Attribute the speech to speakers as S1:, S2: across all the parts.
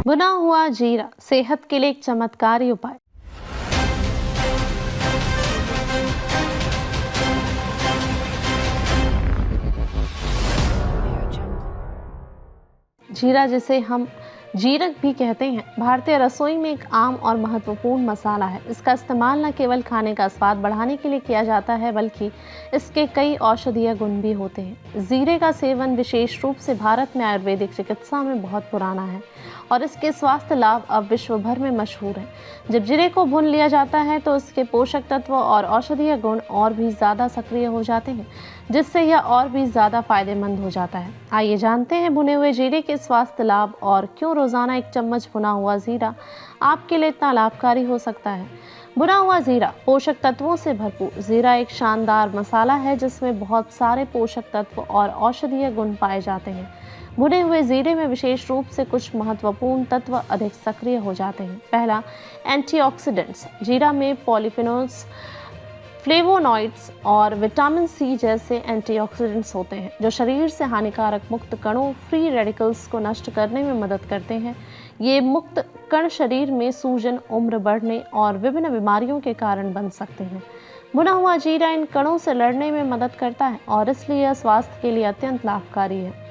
S1: भुना हुआ जीरा सेहत के लिए एक चमत्कारी उपाय। जीरा, जिसे हम जीरक भी कहते हैं, भारतीय रसोई में एक आम और महत्वपूर्ण मसाला है। इसका इस्तेमाल न केवल खाने का स्वाद बढ़ाने के लिए किया जाता है, बल्कि इसके कई औषधीय गुण भी होते हैं। जीरे का सेवन विशेष रूप से भारत में आयुर्वेदिक चिकित्सा में बहुत पुराना है और इसके स्वास्थ्य लाभ अब विश्व भर में मशहूर हैं। जब जीरे को भून लिया जाता है तो इसके पोषक तत्व और औषधीय गुण और भी ज़्यादा सक्रिय हो जाते हैं, जिससे यह और भी ज़्यादा फायदेमंद हो जाता है। आइए जानते हैं भुने हुए जीरे के स्वास्थ्य लाभ और क्यों रोज़ाना एक चम्मच भुना हुआ जीरा आपके लिए इतना लाभकारी हो सकता है। भुना हुआ जीरा पोषक तत्वों से भरपूर। जीरा एक शानदार मसाला है जिसमें बहुत सारे पोषक तत्व और औषधीय गुण पाए जाते हैं। भुने हुए जीरे में विशेष रूप से कुछ महत्वपूर्ण तत्व अधिक सक्रिय हो जाते हैं। पहला, एंटीऑक्सीडेंट्स। जीरा में पॉलीफेनोल्स, फ्लेवोनॉइड्स और विटामिन सी जैसे एंटीऑक्सीडेंट्स होते हैं, जो शरीर से हानिकारक मुक्त कणों, फ्री रेडिकल्स को नष्ट करने में मदद करते हैं। ये मुक्त कण शरीर में सूजन, उम्र बढ़ने और विभिन्न बीमारियों के कारण बन सकते हैं। भुना हुआ जीरा इन कणों से लड़ने में मदद करता है और इसलिए यह स्वास्थ्य के लिए अत्यंत लाभकारी है।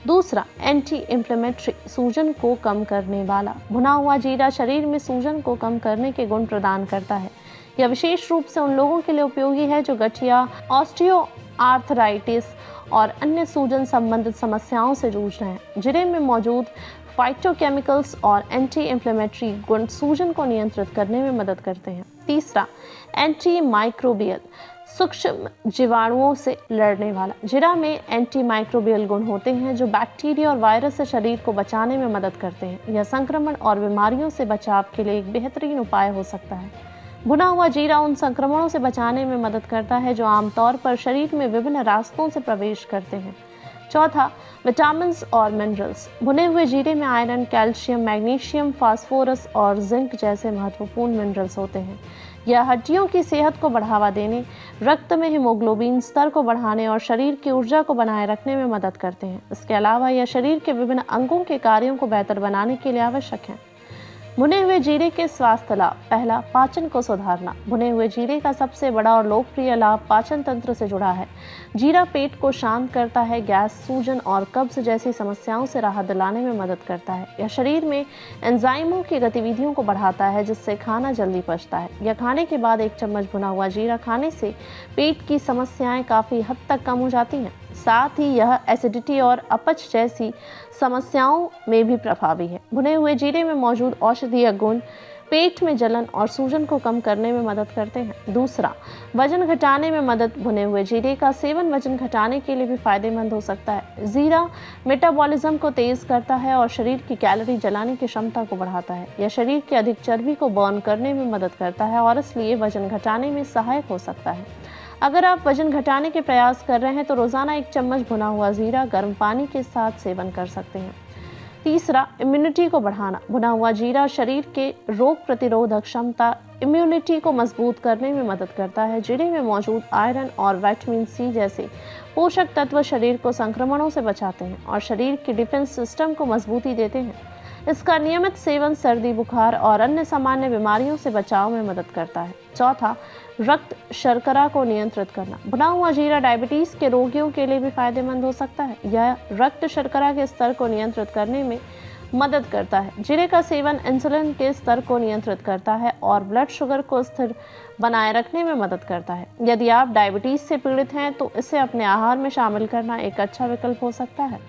S1: दूसरा, एंटी इंफ्लेमेटरी, सूजन को कम करने वाला। भुना हुआ जीरा शरीर में सूजन को कम करने के गुण प्रदान करता है। यह विशेष रूप से उन लोगों के लिए उपयोगी है जो गठिया, ऑस्टियोआर्थराइटिस और अन्य सूजन संबंधित समस्याओं से जूझ रहे हैं। जीरे में मौजूद फाइटोकेमिकल्स और एंटी इंफ्लेमेटरी गुण सूजन को नियंत्रित करने में मदद करते हैं। तीसरा, एंटी माइक्रोबियल, सूक्ष्म जीवाणुओं से लड़ने वाला। जीरा में एंटी माइक्रोबियल गुण होते हैं जो बैक्टीरिया और वायरस से शरीर को बचाने में मदद करते हैं। यह संक्रमण और बीमारियों से बचाव के लिए एक बेहतरीन उपाय हो सकता है। भुना हुआ जीरा उन संक्रमणों से बचाने में मदद करता है जो आमतौर पर शरीर में विभिन्न रास्तों से प्रवेश करते हैं। चौथा, विटामिन और मिनरल्स। भुने हुए जीरे में आयरन, कैल्शियम, मैग्नीशियम, फास्फोरस और जिंक जैसे महत्वपूर्ण मिनरल्स होते हैं। यह हड्डियों की सेहत को बढ़ावा देने, रक्त में हीमोग्लोबिन स्तर को बढ़ाने और शरीर की ऊर्जा को बनाए रखने में मदद करते हैं। इसके अलावा यह शरीर के विभिन्न अंगों के कार्यों को बेहतर बनाने के लिए आवश्यक है। भुने हुए जीरे के स्वास्थ्य लाभ। पहला, पाचन को सुधारना। भुने हुए जीरे का सबसे बड़ा और लोकप्रिय लाभ पाचन तंत्र से जुड़ा है। जीरा पेट को शांत करता है, गैस, सूजन और कब्ज जैसी समस्याओं से राहत दिलाने में मदद करता है। यह शरीर में एंजाइमों की गतिविधियों को बढ़ाता है, जिससे खाना जल्दी पचता है। यह खाने के बाद एक चम्मच भुना हुआ जीरा खाने से पेट की समस्याएं काफ़ी हद तक कम हो जाती हैं। साथ ही यह एसिडिटी और अपच जैसी समस्याओं में भी प्रभावी है। भुने हुए जीरे में मौजूद औषधीय गुण पेट में जलन और सूजन को कम करने में मदद करते हैं। दूसरा, वजन घटाने में मदद। भुने हुए जीरे का सेवन वजन घटाने के लिए भी फायदेमंद हो सकता है। जीरा मेटाबॉलिज्म को तेज करता है और शरीर की कैलोरी जलाने की क्षमता को बढ़ाता है। यह शरीर की अधिक चर्बी को बर्न करने में मदद करता है और इसलिए वजन घटाने में सहायक हो सकता है। अगर आप वजन घटाने के प्रयास कर रहे हैं तो रोजाना एक चम्मच भुना हुआ जीरा गर्म पानी के साथ सेवन कर सकते हैं। तीसरा, इम्यूनिटी को बढ़ाना। भुना हुआ जीरा शरीर के रोग प्रतिरोधक क्षमता, इम्यूनिटी को मजबूत करने में मदद करता है। जीरे में मौजूद आयरन और विटामिन सी जैसे पोषक तत्व शरीर को संक्रमणों से बचाते हैं और शरीर के डिफेंस सिस्टम को मजबूती देते हैं। इसका नियमित सेवन सर्दी, बुखार और अन्य सामान्य बीमारियों से बचाव में मदद करता है। चौथा, रक्त शर्करा को नियंत्रित करना। भुना हुआ जीरा डायबिटीज के रोगियों के लिए भी फायदेमंद हो सकता है। यह रक्त शर्करा के स्तर को नियंत्रित करने में मदद करता है। जीरे का सेवन इंसुलिन के स्तर को नियंत्रित करता है और ब्लड शुगर को स्थिर बनाए रखने में मदद करता है। यदि आप डायबिटीज से पीड़ित हैं तो इसे अपने आहार में शामिल करना एक अच्छा विकल्प हो सकता है।